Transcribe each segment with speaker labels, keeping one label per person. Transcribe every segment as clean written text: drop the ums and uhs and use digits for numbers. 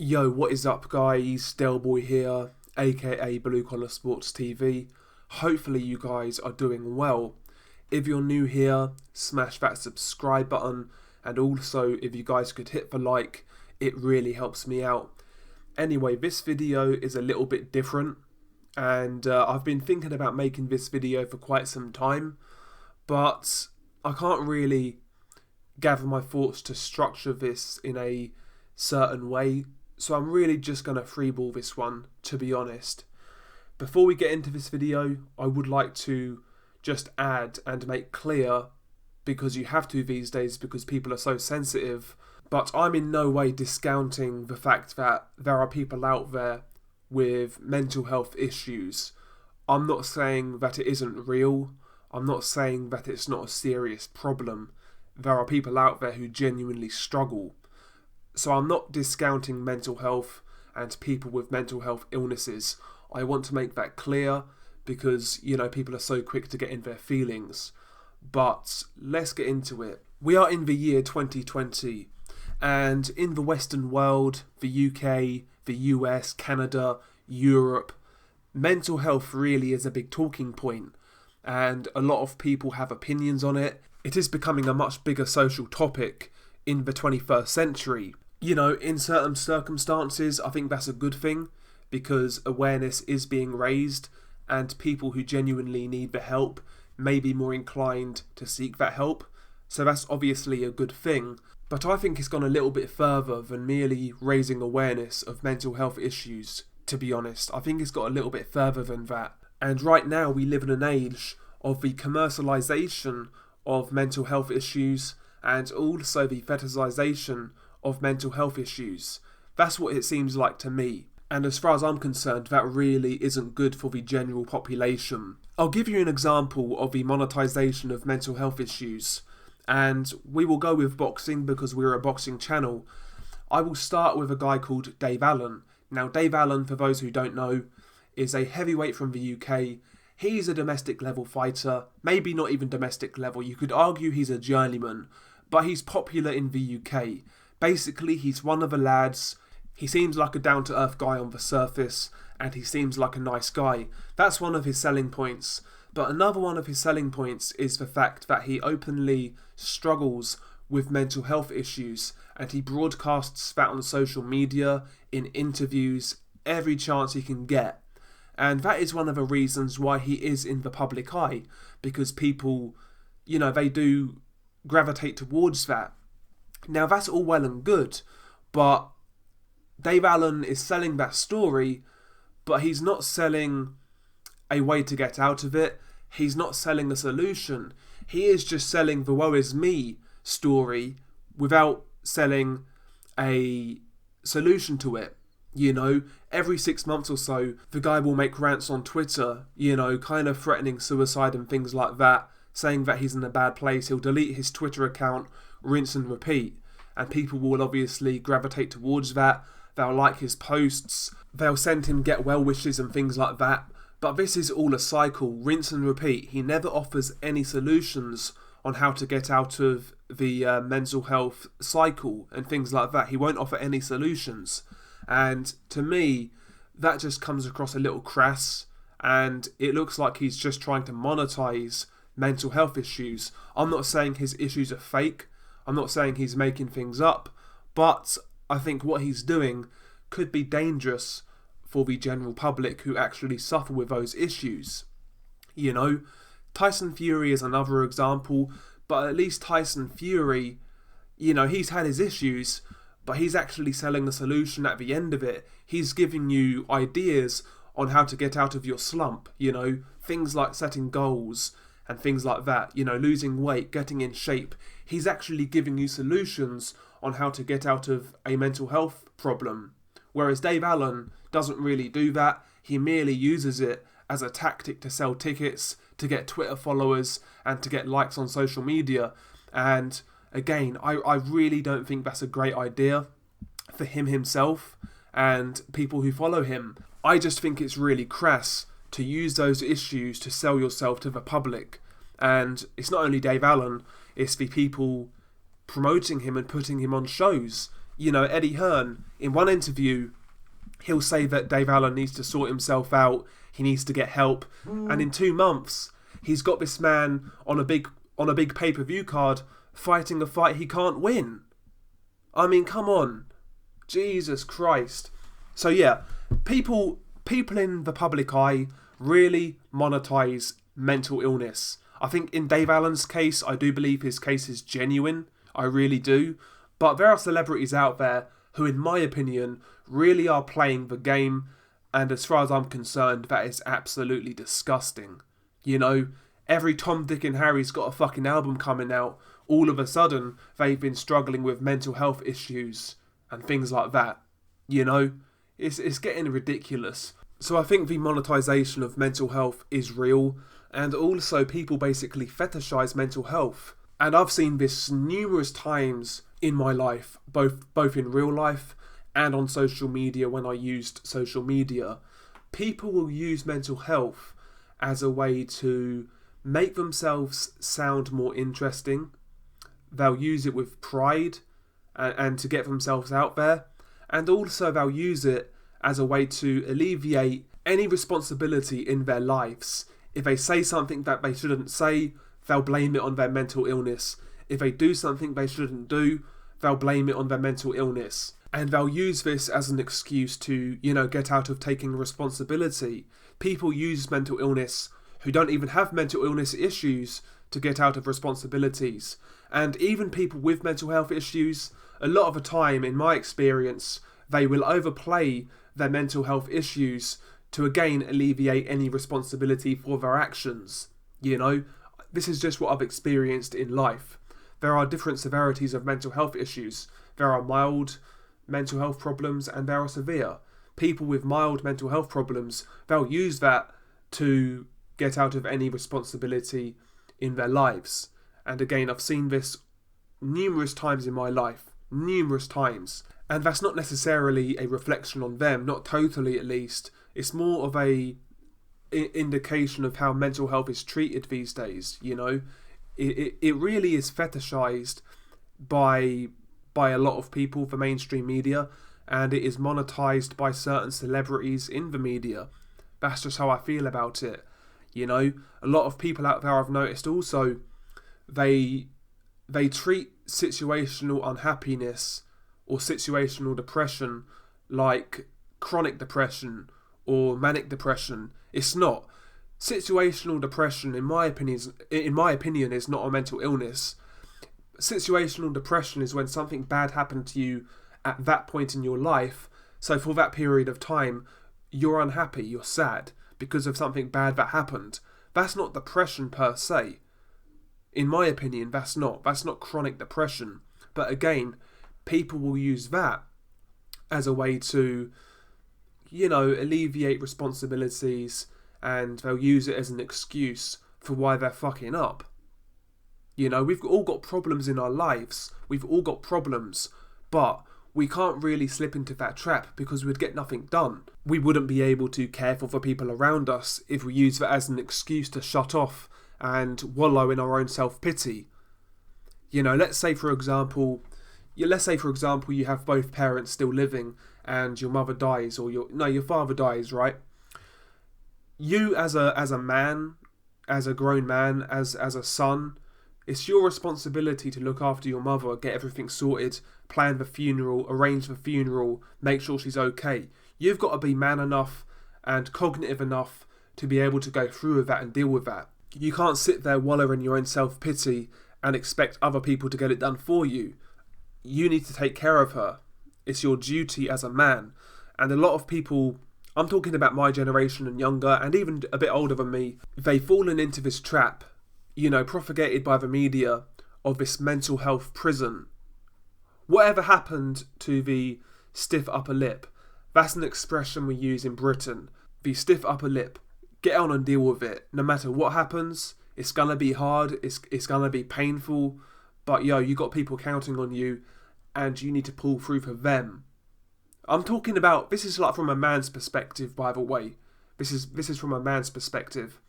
Speaker 1: Yo, what is up guys? Delboy here, aka Blue Collar Sports TV. Hopefully you guys are doing well. If you're new here, smash that subscribe button, and also if you guys could hit the like, it really helps me out. Anyway, this video is a little bit different, and I've been thinking about making this video for quite some time, but I can't really gather my thoughts to structure this in a certain way. So I'm really just going to freeball this one, to be honest. Before we get into this video, I would like to just add and make clear, because you have to these days because people are so sensitive, but I'm in no way discounting the fact that there are people out there with mental health issues. I'm not saying that it isn't real. I'm not saying that it's not a serious problem. There are people out there who genuinely struggle. So I'm not discounting mental health and people with mental health illnesses. I want to make that clear because, people are so quick to get in their feelings. But let's get into it. We are in the year 2020, and in the Western world, the UK, the US, Canada, Europe, mental health really is a big talking point, and a lot of people have opinions on it. It is becoming a much bigger social topic in the 21st century. In certain circumstances, I think that's a good thing because awareness is being raised and people who genuinely need the help may be more inclined to seek that help. So that's obviously a good thing. But I think it's gone a little bit further than merely raising awareness of mental health issues, to be honest. I think it's got a little bit further than that. And right now we live in an age of the commercialization of mental health issues and also the fetishization of mental health issues. That's what it seems like to me. And as far as I'm concerned, that really isn't good for the general population. I'll give you an example of the monetization of mental health issues. And we will go with boxing because we're a boxing channel. I will start with a guy called Dave Allen. Now, Dave Allen, for those who don't know, is a heavyweight from the UK. He's a domestic level fighter, maybe not even domestic level. You could argue he's a journeyman, but he's popular in the UK. Basically, he's one of the lads. He seems like a down-to-earth guy on the surface, and he seems like a nice guy. That's one of his selling points. But another one of his selling points is the fact that he openly struggles with mental health issues, and he broadcasts that on social media, in interviews, every chance he can get. And that is one of the reasons why he is in the public eye, because people, they do gravitate towards that. Now, that's all well and good, but Dave Allen is selling that story, but he's not selling a way to get out of it. He's not selling a solution. He is just selling the woe is me story without selling a solution to it. Every 6 months or so, the guy will make rants on Twitter, kind of threatening suicide and things like that, saying that he's in a bad place. He'll delete his Twitter account, rinse and repeat, and people will obviously gravitate towards that. They'll like his posts, they'll send him get well wishes and things like that. But this is all a cycle, rinse and repeat. He never offers any solutions on how to get out of the mental health cycle and things like that. He won't offer any solutions. And to me, that just comes across a little crass, and it looks like he's just trying to monetize mental health issues. I'm not saying his issues are fake. I'm not saying he's making things up, but I think what he's doing could be dangerous for the general public who actually suffer with those issues. Tyson Fury is another example, but at least Tyson Fury, he's had his issues, but he's actually selling a solution at the end of it. He's giving you ideas on how to get out of your slump, things like setting goals and things like that, losing weight, getting in shape. He's actually giving you solutions on how to get out of a mental health problem. Whereas Dave Allen doesn't really do that. He merely uses it as a tactic to sell tickets, to get Twitter followers, and to get likes on social media. And again, I really don't think that's a great idea for him himself and people who follow him. I just think it's really crass to use those issues to sell yourself to the public. And it's not only Dave Allen, it's the people promoting him and putting him on shows. Eddie Hearn, in one interview, he'll say that Dave Allen needs to sort himself out, he needs to get help, and in 2 months, he's got this man on a big pay-per-view card fighting a fight he can't win. I mean, come on. Jesus Christ. So yeah, people in the public eye really monetize mental illness. I think in Dave Allen's case, I do believe his case is genuine. I really do. But there are celebrities out there who, in my opinion, really are playing the game. And as far as I'm concerned, that is absolutely disgusting. Every Tom, Dick and Harry's got a fucking album coming out. All of a sudden, they've been struggling with mental health issues and things like that. It's getting ridiculous. So I think the monetization of mental health is real. And also people basically fetishize mental health. And I've seen this numerous times in my life, both in real life and on social media when I used social media. People will use mental health as a way to make themselves sound more interesting. They'll use it with pride and to get themselves out there. And also they'll use it as a way to alleviate any responsibility in their lives. If they say something that they shouldn't say, they'll blame it on their mental illness. If they do something they shouldn't do, they'll blame it on their mental illness. And they'll use this as an excuse to, get out of taking responsibility. People use mental illness who don't even have mental illness issues to get out of responsibilities. And even people with mental health issues, a lot of the time, in my experience, they will overplay their mental health issues to again alleviate any responsibility for their actions. This is just what I've experienced in life. There are different severities of mental health issues. There are mild mental health problems and there are severe. People with mild mental health problems, they'll use that to get out of any responsibility in their lives. And again, I've seen this numerous times in my life. Numerous times. And that's not necessarily a reflection on them, not totally at least. It's more of a indication of how mental health is treated these days, It really is fetishized by a lot of people, the mainstream media, and it is monetized by certain celebrities in the media. That's just how I feel about it. A lot of people out there I've noticed also, they treat situational unhappiness or situational depression like chronic depression or manic depression. It's not. Situational depression, in my opinion, is not a mental illness. Situational depression is when something bad happened to you at that point in your life. So for that period of time, you're unhappy, you're sad because of something bad that happened. That's not depression per se. In my opinion, that's not chronic depression. But again, people will use that as a way to, alleviate responsibilities, and they'll use it as an excuse for why they're fucking up. We've all got problems in our lives. We've all got problems, but we can't really slip into that trap because we'd get nothing done. We wouldn't be able to care for the people around us if we use that as an excuse to shut off and wallow in our own self-pity. Let's say for example you have both parents still living and your mother dies or your father dies, right? You as a man, as a grown man, as a son, it's your responsibility to look after your mother, get everything sorted, plan the funeral, arrange the funeral, make sure she's okay. You've got to be man enough and cognitive enough to be able to go through with that and deal with that. You can't sit there wallow in your own self-pity and expect other people to get it done for you. You need to take care of her. It's your duty as a man. And a lot of people, I'm talking about my generation and younger, and even a bit older than me, they've fallen into this trap, propagated by the media, of this mental health prison. Whatever happened to the stiff upper lip? That's an expression we use in Britain. The stiff upper lip. Get on and deal with it. No matter what happens, it's gonna be hard, it's gonna be painful, but you got people counting on you, and you need to pull through for them. I'm talking about, this is like from a man's perspective, by the way. This is from a man's perspective.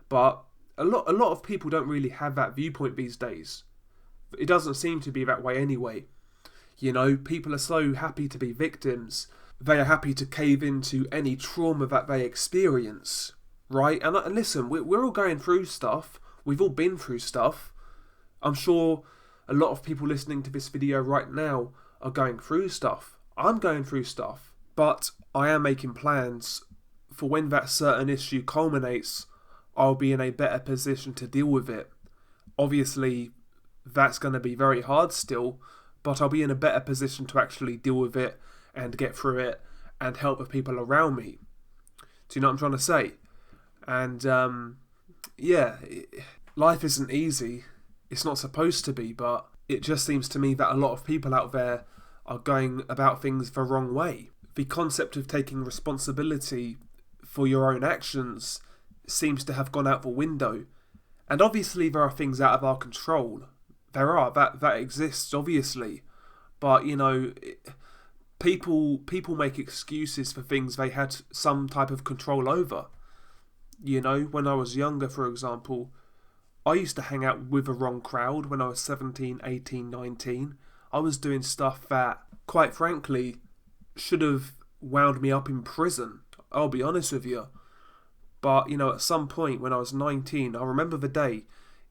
Speaker 1: But a lot of people don't really have that viewpoint these days. It doesn't seem to be that way anyway. You know, people are so happy to be victims. They are happy to cave into any trauma that they experience, right? And listen, we're all going through stuff. We've all been through stuff. I'm sure a lot of people listening to this video right now are going through stuff. I'm going through stuff. But I am making plans for when that certain issue culminates, I'll be in a better position to deal with it. Obviously, that's going to be very hard still, but I'll be in a better position to actually deal with it and get through it and help the people around me. Do you know what I'm trying to say? And life isn't easy. It's not supposed to be, but it just seems to me that a lot of people out there are going about things the wrong way. The concept of taking responsibility for your own actions seems to have gone out the window. And obviously there are things out of our control. There are, that exists, obviously. But, you know, people make excuses for things they had some type of control over. You know, when I was younger, for example, I used to hang out with the wrong crowd when I was 17, 18, 19. I was doing stuff that, quite frankly, should have wound me up in prison. I'll be honest with you. But, you know, at some point when I was 19, I remember the day,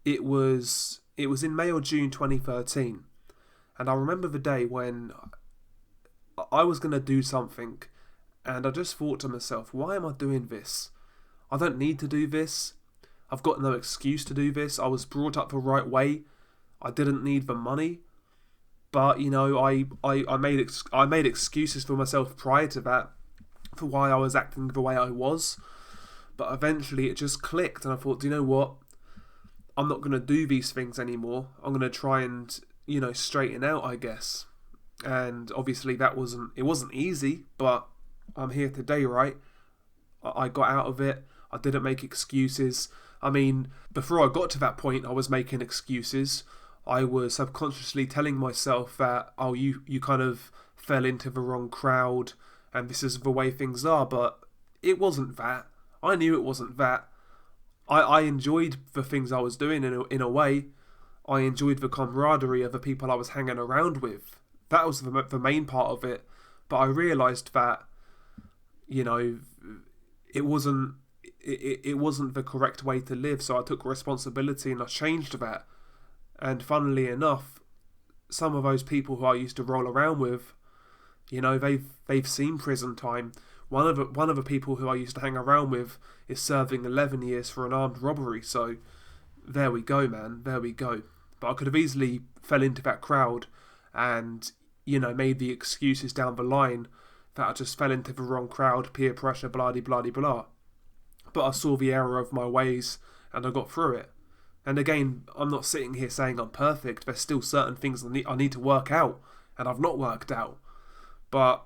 Speaker 1: it was in May or June 2013. And I remember the day when I was going to do something, and I just thought to myself, why am I doing this? I don't need to do this. I've got no excuse to do this. I was brought up the right way. I didn't need the money. But, you know, I made excuses for myself prior to that for why I was acting the way I was. But eventually it just clicked, and I thought, do you know what? I'm not going to do these things anymore. I'm going to try and, you know, straighten out, I guess. And obviously it wasn't easy, but I'm here today, right? I got out of it. I didn't make excuses. I mean, before I got to that point, I was making excuses. I was subconsciously telling myself that, oh, you kind of fell into the wrong crowd, and this is the way things are, but it wasn't that. I knew it wasn't that. I enjoyed the things I was doing in a way. I enjoyed the camaraderie of the people I was hanging around with. That was the main part of it. But I realised that, you know, it wasn't the correct way to live, so I took responsibility and I changed that. And funnily enough, some of those people who I used to roll around with, you know, they've seen prison time. One of the people who I used to hang around with is serving 11 years for an armed robbery. So there we go, man. There we go. But I could have easily fell into that crowd and, you know, made the excuses down the line that I just fell into the wrong crowd, peer pressure, blah, blah, blah, blah. But I saw the error of my ways and I got through it. And again, I'm not sitting here saying I'm perfect. There's still certain things I need to work out, and I've not worked out. But,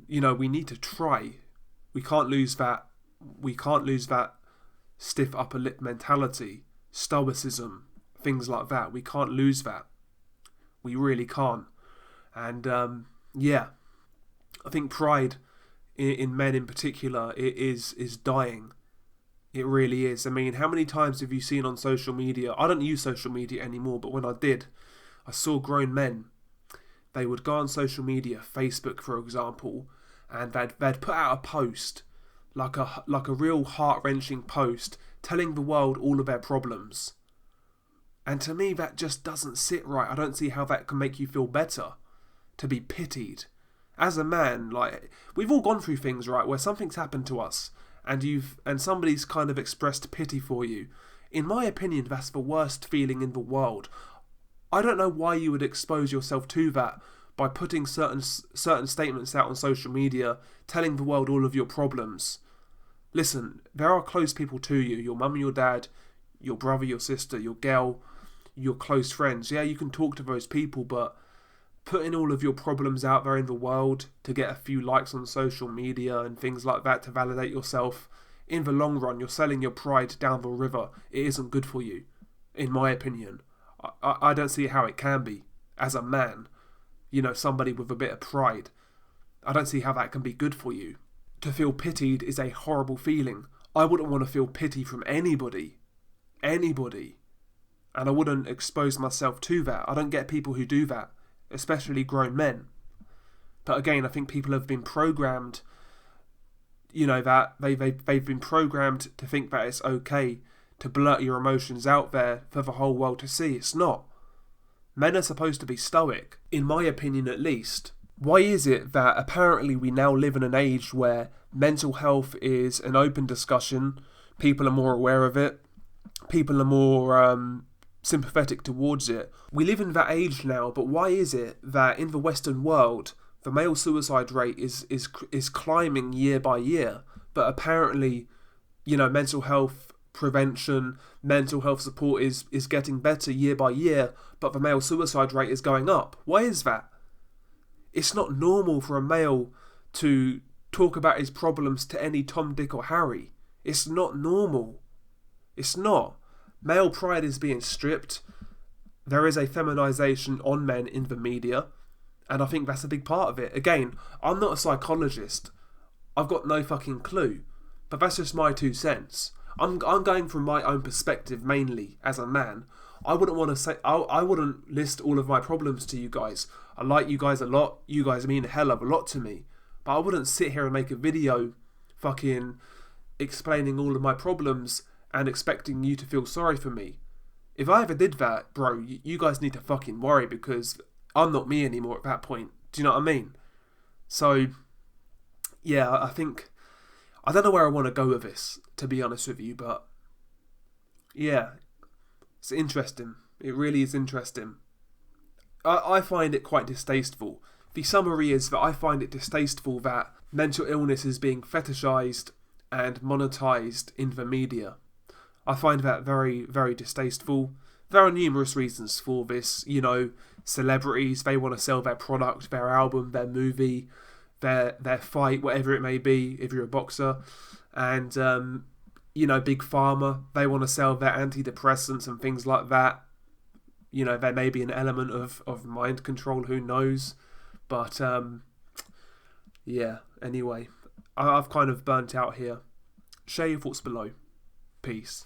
Speaker 1: you know, we need to try. We can't lose that stiff upper lip mentality, stoicism, things like that. We can't lose that. We really can't. And I think pride in men in particular is dying. It really is. I mean, how many times have you seen on social media? I don't use social media anymore, but when I did, I saw grown men. They would go on social media, Facebook for example, and they'd put out a post, like a real heart-wrenching post, telling the world all of their problems. And to me, that just doesn't sit right. I don't see how that can make you feel better, to be pitied. As a man, like, we've all gone through things, right, where something's happened to us, and somebody's kind of expressed pity for you. In my opinion, that's the worst feeling in the world. I don't know why you would expose yourself to that by putting certain statements out on social media, telling the world all of your problems. Listen, there are close people to you, your mum, your dad, your brother, your sister, your girl, your close friends. Yeah, you can talk to those people, but putting all of your problems out there in the world to get a few likes on social media and things like that to validate yourself, in the long run, you're selling your pride down the river. It isn't good for you, in my opinion. I don't see how it can be. As a man, you know, somebody with a bit of pride, I don't see how that can be good for you. To feel pitied is a horrible feeling. I wouldn't want to feel pity from anybody. Anybody. And I wouldn't expose myself to that. I don't get people who do that. especially grown men. But again, I think people have been programmed, that they've been programmed to think that it's okay to blurt your emotions out there for the whole world to see. It's not. Men are supposed to be stoic, in my opinion at least. Why is it that apparently we now live in an age where mental health is an open discussion, people are more aware of it, people are more sympathetic towards it? We live in that age now, but why is it that in the Western world the male suicide rate is climbing year by year, but apparently, mental health prevention, mental health support is getting better year by year, but the male suicide rate is going up? Why is that? It's not normal for a male to talk about his problems to any Tom, Dick or Harry. It's not normal. It's not. Male pride is being stripped. There is a feminization on men in the media, and I think that's a big part of it. Again, I'm not a psychologist. I've got no fucking clue. But that's just my 2 cents. I'm going from my own perspective mainly as a man. I wouldn't list all of my problems to you guys. I like you guys a lot. You guys mean a hell of a lot to me. But I wouldn't sit here and make a video fucking explaining all of my problems and expecting you to feel sorry for me. If I ever did that, bro, you guys need to fucking worry, because I'm not me anymore at that point. Do you know what I mean? So, yeah, I don't know where I want to go with this, to be honest with you, but yeah, it's interesting. It really is interesting. I find it quite distasteful. The summary is that I find it distasteful that mental illness is being fetishized and monetized in the media. I find that very, very distasteful. There are numerous reasons for this. Celebrities, they want to sell their product, their album, their movie, their fight, whatever it may be, if you're a boxer. And, Big Pharma, they want to sell their antidepressants and things like that. There may be an element of mind control, who knows. But, yeah, anyway, I've kind of burnt out here. Share your thoughts below. Peace.